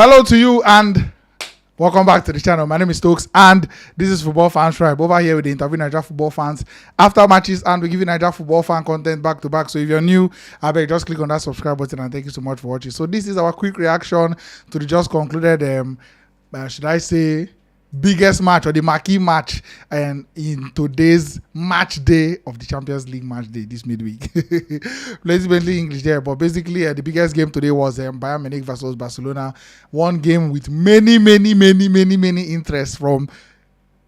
Hello to you and welcome back to the channel. My name is Tox and this is Football Fans Tribe. Over here with the interview Nigeria football fans after matches, and we give you Nigeria football fan content back to back. So if you're new, I beg just click on that subscribe button and thank you so much for watching. So this is our quick reaction to the just concluded should I say biggest match or the marquee match and in today's match day of the Champions League match day this midweek. Basically English there, but basically the biggest game today was Bayern Munich versus Barcelona. One game with many interests from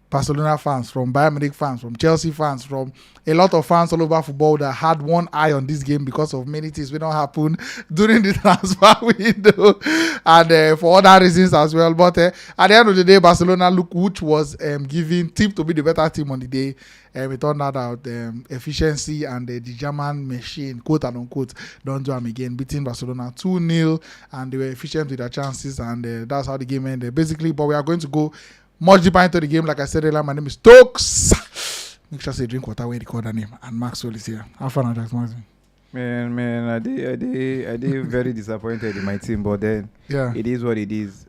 Barcelona fans, from Bayern Munich fans, from Chelsea fans, from a lot of fans all over football that had one eye on this game because of many things that don't happen during the transfer window and for other reasons as well. But at the end of the day, Barcelona, which was given tip to be the better team on the day, it turned out efficiency and the German machine, quote and unquote, don't do them again, beating Barcelona 2-0, and they were efficient with their chances, and that's how the game ended basically. But we are going to go much deeper into the game. Like I said earlier, my name is Tox. Make sure you drink water when you record the name. And Maxwell is here. How far, Jaxmaxy? Man, I did very disappointed in my team, but then it is what it is.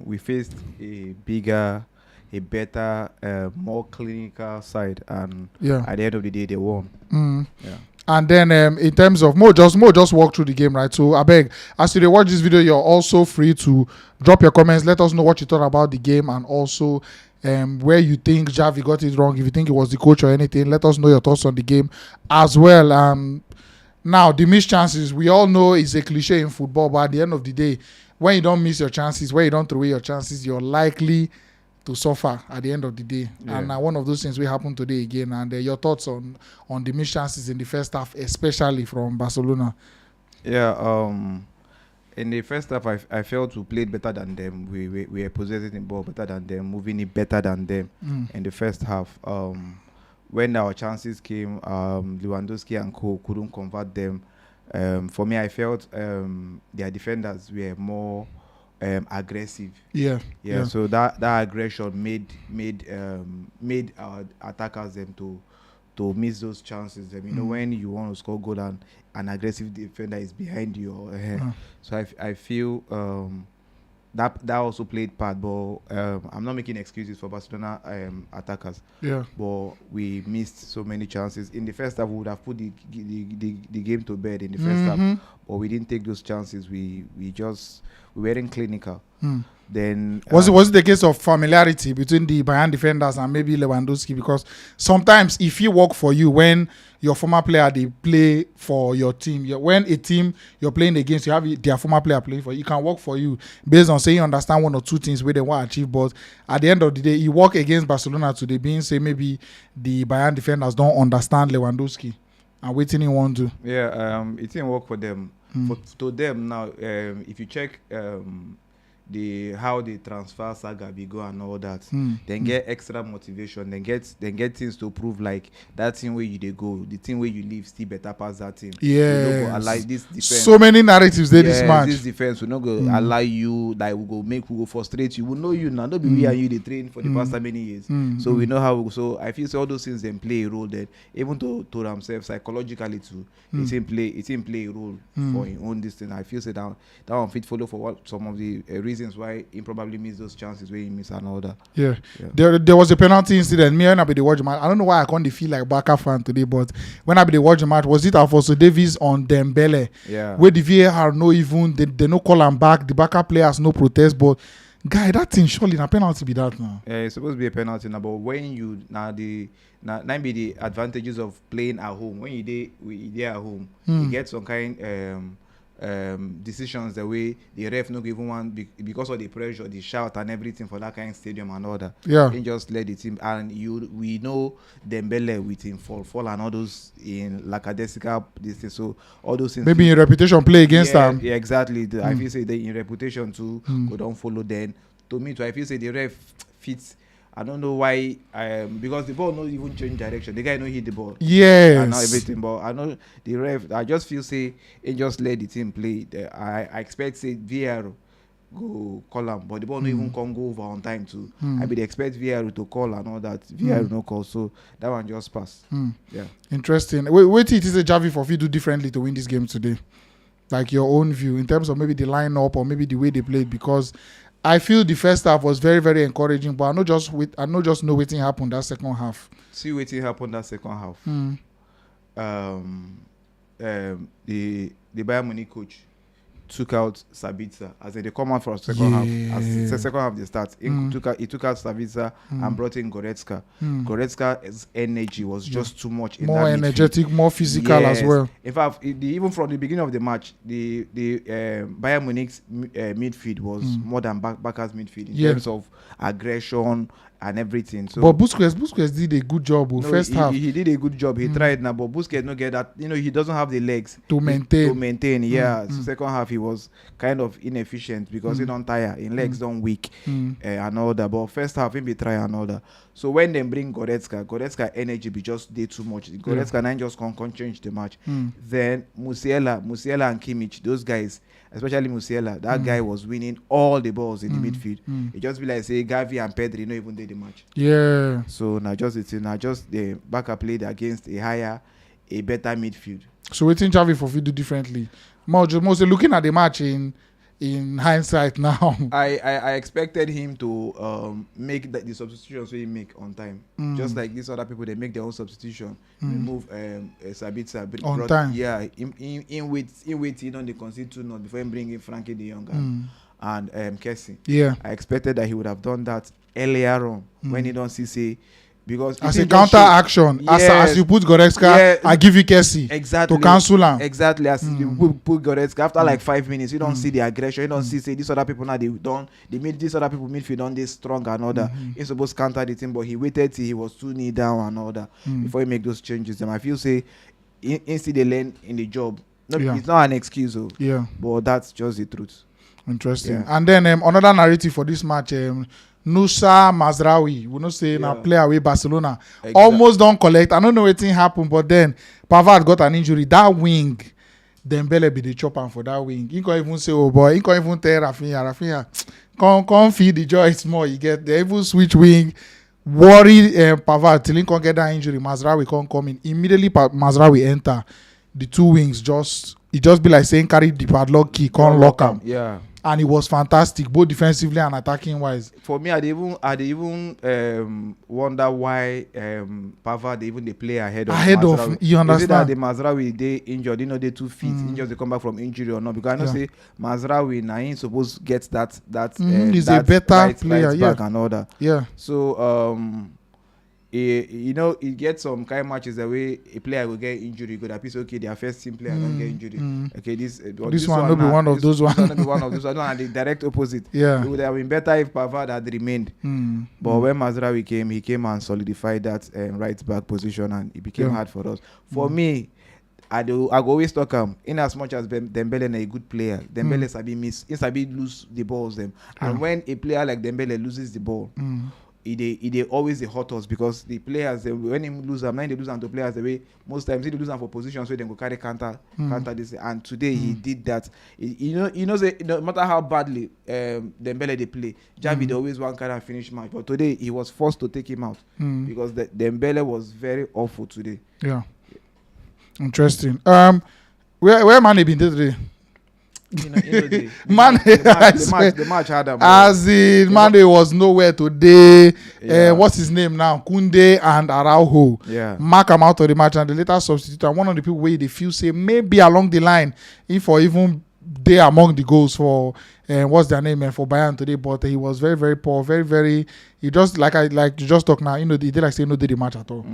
We faced a bigger, a better, more clinical side, and at the end of the day, they won. And then in terms of Mo just walk through the game, right? So I beg, as you watch this video, you're also free to drop your comments. Let us know what you thought about the game, and also where you think Xavi got it wrong. If you think it was the coach or anything, let us know your thoughts on the game as well. Now, the missed chances, we all know is a cliche in football, but at the end of the day, when you don't miss your chances, when you don't throw away your chances, you're likely to suffer at the end of the day. And one of those things will happen today again. And your thoughts on the missed chances in the first half, especially from Barcelona? In the first half, I felt we played better than them. We were possessing the ball better than them, moving it better than them in the first half. When our chances came, Lewandowski and co couldn't convert them. For me, I felt their defenders were more aggressive. So that aggression made our attackers them to miss those chances. You know, when you want to score goal and an aggressive defender is behind you. So I feel that also played part, but I'm not making excuses for Barcelona attackers. But we missed so many chances in the first half. We would have put the game to bed in the first half, but we didn't take those chances. We weren't clinical. Then was it the case of familiarity between the Bayern defenders and maybe Lewandowski? Because sometimes if you work for you, when your former player they play for your team, when a team you're playing against, you have their former player playing for you, it can work for you based on saying you understand one or two things where they want to achieve. But at the end of the day, you work against Barcelona today, being say maybe the Bayern defenders don't understand Lewandowski and waiting in one do. It didn't work for them. To them now, if you check how the transfer saga be go and all that, then get extra motivation, then get things to prove, like that team where you they go, the team where you live still better pass that team. Like this defense. So many narratives there this match. This defense will not go allow you, like we go frustrate you. We know you now. Don't be we and you they train for the past so many years. So we know how. So I feel all those things then play a role there, even to themselves psychologically too. It didn't play a role for his own this thing. I feel that one fit follow for what some of the reasons why he probably missed those chances where he missed an order. There was a penalty incident. Me and I be the watch match. I don't know why I can't feel like Barca fan today, but when I be the watch match, was it Alfonso Davies on Dembele? Where the VAR no even they no call him back. The Barca players no protest, but guy, that thing surely a penalty be that now. It's supposed to be a penalty now, but when you now be the advantages of playing at home. When you there at home, you get some kind decisions the way the ref no even want because of the pressure, the shout and everything for that kind of stadium and all that. He just let the team, and we know Dembele with him fall and all those in Lackadaisical this thing, so all those things maybe in reputation play against them. Yeah, exactly. I feel say they in reputation too go don't follow. Then to me too, I feel say the ref fits. I don't know why, because the ball not even change direction. The guy no hit the ball. And not everything, but I know the ref. I just feel say he just let the team play. I expect say VAR go call him, but the ball no even come go over on time too. I be expect VAR to call and all that. VAR no call, so that one just pass. Interesting. Wait till it is a Xavi for you do differently to win this game today. Like your own view in terms of maybe the lineup or maybe the way they played, because I feel the first half was very, very encouraging, but I know just know what happened that second half. See what happened that second half. The Bayern Munich coach took out Sabitzer as they come out for a second half. As the second half they start, he took out Sabitzer and brought in Goretzka. Goretzka's energy was just too much. More energetic, more physical as well. In fact, even from the beginning of the match, the Bayern Munich's midfield was more than Barca's midfield in terms of aggression and everything. So, but Busquets did a good job. First half, he did a good job. He tried now, but Busquets no get that. He doesn't have the legs to maintain. So second half he was kind of inefficient because he don't tire, his legs don't weak and all that. But first half he be try and all that. So when they bring Goretzka energy be just day too much. Goretzka now just can't change the match. Then Musiala and Kimmich, those guys, especially Musiala, that guy was winning all the balls in the midfield. It just be like say Xavi and Pedri not even did the match. Yeah. So now just the Barca played against a better midfield. So what think Xavi for do differently? Mostly looking at the match in hindsight now. I expected him to make the substitutions he make on time. Just like these other people, they make their own substitution. Remove Sabitzer on time. Yeah, in wait, they concede 2-0 before him bring in Frankie de Jong and Kessie. Yeah, I expected that he would have done that earlier on when he don't see because as a counter action, as you put Goretzka, I give you Kessie to cancel him. Exactly, as you put Goretzka after like 5 minutes, you don't see the aggression. You don't see say these other people now they made these other people midfield on this strong and all that. He's supposed to counter the team, but he waited till he was 2-0 down and all that before he make those changes. And I feel say instead they learn in the job. It's not an excuse, but that's just the truth. Interesting. And then another narrative for this match. Nusa Mazraoui, we know say now play away Barcelona. Almost don't collect. I don't know what thing happened, but then Pavard got an injury. That wing, Dembele be the chopper for that wing. He can't even say, oh boy, he can't even tell Rafinha, come feed the joints more. You get the even switch wing. Worry Pavard till he can't get that injury. Mazraoui can't come in. Immediately Mazraoui enter. The two wings it just be like saying carry the padlock key, can't lock him. Yeah. And it was fantastic, both defensively and attacking wise. For me, I even wonder why Pavard they play ahead of you understand? Is it that the Mazraoui they injured? They 2 feet injured, they come back from injury or not? Because I know say Mazraoui now ain't supposed to get that. He's a better player, back and all that. Yeah. So it gets some kind of matches the way a player will get injury. Good, at least okay, their first team player don't get injury. Okay, this one will be one of those ones. This one will be one of those. And the direct opposite. Yeah, it would have been better if Pavard had remained. But when Mazraoui came, he came and solidified that right back position, and it became hard for us. For me, I go always talk in as much as Dembele is a good player. Dembele sabi lose the balls them, and when a player like Dembele loses the ball. They always hurt us because the players when they lose them, they lose them to players the way most times they lose them for positions where they go carry counter this. And today he did that. Say, no matter how badly Dembele they play, Xavi they always want kind of finish match. But today he was forced to take him out because Dembele was very awful today. Yeah, interesting. Where Mane been today? The match had them. As in Mane was nowhere today. What's his name now? Kunde and Araujo. Yeah. Mark him out of the match and the later substitute. And one of the people where they feel say maybe along the line, if or even they among the goals for what's their name for Bayern today, but he was very, very poor, very, very. He just like you just talk now. He did like say no did the match at all.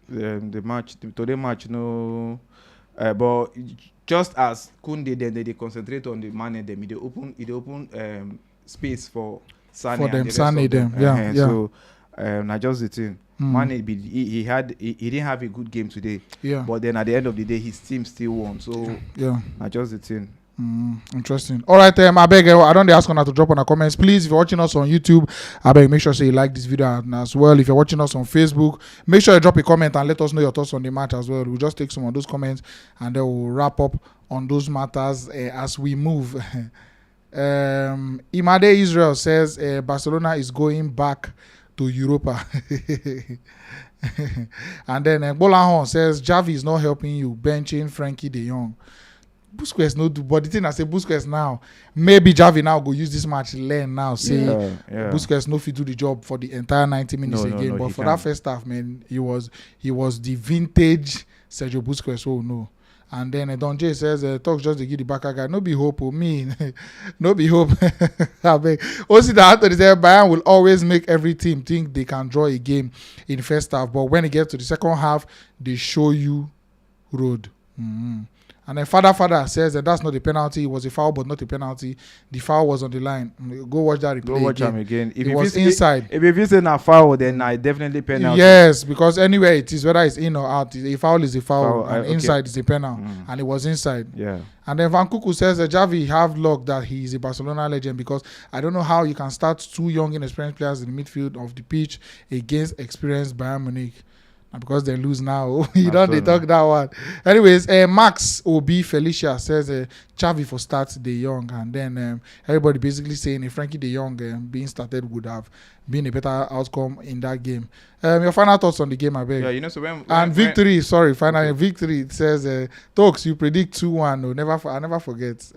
Today match no, but. Just as Kunde, then they concentrate on the man and them, they open space for Sane for them, Sane. So not just the thing. Mane, he didn't have a good game today. Yeah. But then at the end of the day, his team still won. So not just the thing. Interesting. All right, I beg. I don't ask on to drop on the comments, please. If you're watching us on YouTube, I beg make sure you like this video and as well. If you're watching us on Facebook, make sure you drop a comment and let us know your thoughts on the match as well. We'll just take some of those comments and then we'll wrap up on those matters as we move. Imade Israel says Barcelona is going back to Europa. And then Bolahon says Xavi is not helping you benching Frankie de Jong. Busquets no do, but the thing I say Busquets now, maybe Xavi now go use this match learn now. Say Busquets no fit do the job for the entire 90 minutes again. But for that first half, man, he was the vintage Sergio Busquets. Oh no. And then Don J says, Tox just to give the back guy. No be hope, me. No be hope. Also, the Anthony said, Bayern will always make every team think they can draw a game in first half. But when it gets to the second half, they show you road. Mm-hmm. And then Father says that that's not a penalty. It was a foul, but not a penalty. The foul was on the line. Go watch that replay. Go watch them again. If it was inside. If you say a foul, then I definitely penalty. Yes, because anywhere it is, whether it's in or out, a foul is a foul, and inside is a penalty. And it was inside. Yeah. And then Van Kuku says that Xavi have luck that he is a Barcelona legend, because I don't know how you can start two young inexperienced players in the midfield of the pitch against experienced Bayern Munich. And because they lose now, you don't they talk that one. Anyways, Max Obi Felicia says Xavi for start De Jong, and then everybody basically saying Frankie De Jong being started would have been a better outcome in that game. Your final thoughts on the game, I beg. Yeah, you know, so when victory. Finally victory. It says Tox, you predict 2-1. No, I never forget.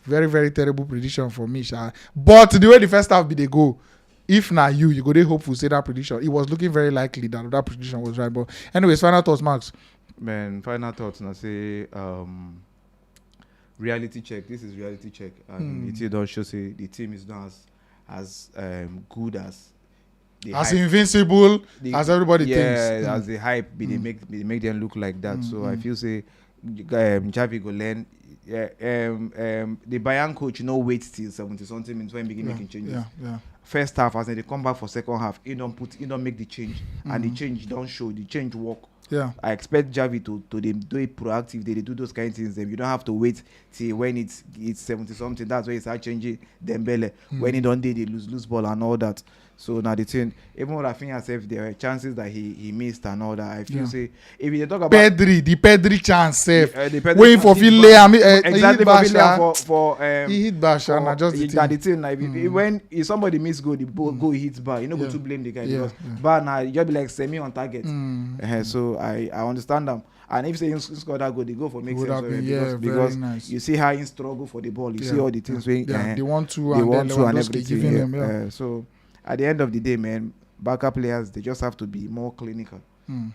Very, very terrible prediction for me, Sha. But the way the first half be they go. If not you go there hopeful say that prediction. It was looking very likely that prediction was right. But anyways, final thoughts, Max. Man, final thoughts. And I say reality check. This is reality check. And it don't show say the team is not as good as invincible as everybody thinks. Yeah, as the hype they make them look like that. So I feel say Xavi go learn. The Bayern coach wait till 70-something minutes when he begin making changes. Yeah. First half, as they come back for second half, he don't make the change, and the change don't show. The change work. Yeah. I expect Xavi to do it proactive. They do those kind of things. Then you don't have to wait till when it's 70-something. That's why he start changing Dembele. When he don't they lose ball and all that. So now the thing, even what I think as if there are chances that he missed and all that, I feel say if you talk about Pedri chance safe. Waiting for Ville, exactly for he hit Basha and just the thing. The thing like when if somebody miss goal, the goal hits bar. You know go to blame the guy because bar now you just be like semi on target. So I understand them. And if you score that goal, the goal for makes sense because nice. You see how he struggle for the ball. You see all the things they want to and everything. So at the end of the day, man, backup players they just have to be more clinical.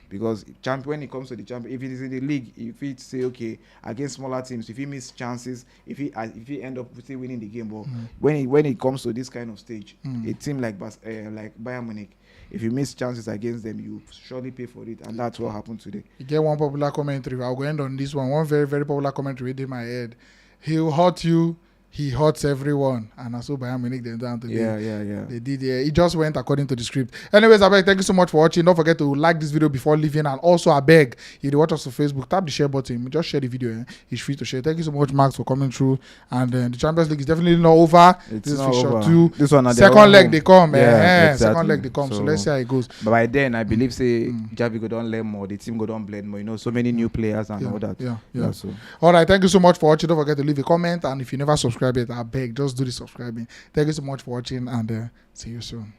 Because when it comes to the champion, if it is in the league, if it say okay against smaller teams, if he miss chances, if he end up still winning the game, but when it comes to this kind of stage, a team like Bayern Munich, if you miss chances against them, you surely pay for it, and that's what happened today. You get one popular commentary. I'll go end on this one. One very, very popular commentary in my head. He'll hurt you. He hurts everyone, and I saw Bayern Munich them down today. Yeah. They did. It just went according to the script. Anyways, I beg, thank you so much for watching. Don't forget to like this video before leaving, and also I beg, if you watch us on Facebook, tap the share button. Just share the video. It's free to share. Thank you so much, Max, for coming through. And the Champions League is definitely not over. This is Fixture 2. This one, second leg they come. Exactly. Second leg they come. So let's see how it goes. But by then, I believe say Xavi go down learn more. The team go down blend more. You know, so many new players and all that. Yeah. So all right, thank you so much for watching. Don't forget to leave a comment, and if you never subscribe yet, I beg, just do the subscribing. Thank you so much for watching, and see you soon.